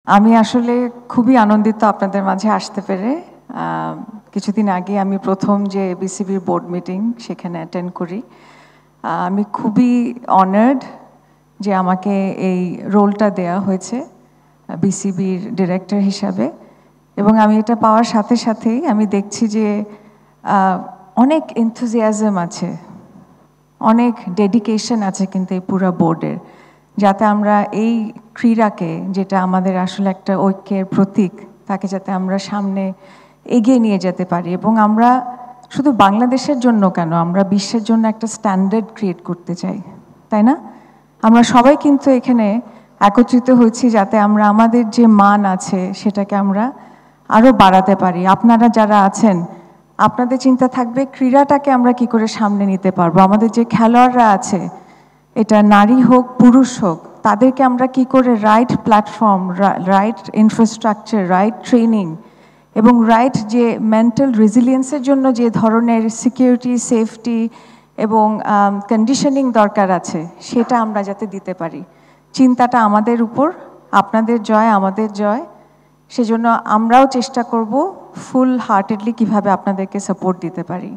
আমি আসলে খুবই আনন্দিত আপনাদের মাঝে আসতে পেরে। কিছুদিন আগে আমি প্রথম যে বিসিবির বোর্ড মিটিং সেখানে অ্যাটেন্ড করি। আমি খুবই অনার্ড যে আমাকে এই রোলটা দেয়া হয়েছে বিসিবির ডিরেক্টর হিসাবে, এবং আমি এটা পাওয়ার সাথে সাথেই আমি দেখছি যে অনেক এনথুজিয়াজম আছে, অনেক ডেডিকেশন আছে কিন্তু এই পুরো বোর্ডের, যাতে আমরা এই ক্রীড়াকে, যেটা আমাদের আসলে একটা ঐক্যের প্রতীক, তাকে যাতে আমরা সামনে এগিয়ে নিয়ে যেতে পারি। এবং আমরা শুধু বাংলাদেশের জন্য কেন, আমরা বিশ্বের জন্য একটা স্ট্যান্ডার্ড ক্রিয়েট করতে চাই, তাই না? আমরা সবাই কিন্তু এখানে একত্রিত হয়েছি যাতে আমরা আমাদের যে মান আছে সেটাকে আমরা আরও বাড়াতে পারি। আপনারা যারা আছেন, আপনাদের চিন্তা থাকবে ক্রীড়াটাকে আমরা কি করে সামনে নিতে পারবো, আমাদের যে খেলোয়াড়রা আছে, এটা নারী হোক পুরুষ হোক, তাদেরকে আমরা কি করে right platform, right infrastructure, right training এবং রাইট যে মেন্টাল রেজিলিয়েন্সের জন্য যে ধরনের সিকিউরিটি, সেফটি এবং কন্ডিশনিং দরকার আছে, সেটা আমরা যাতে দিতে পারি। চিন্তাটা আমাদের উপর, আপনাদের জয় আমাদের জয়। সেজন্য আমরাও চেষ্টা করব ফুল হার্টেডলি কিভাবে আপনাদেরকে সাপোর্ট দিতে পারি।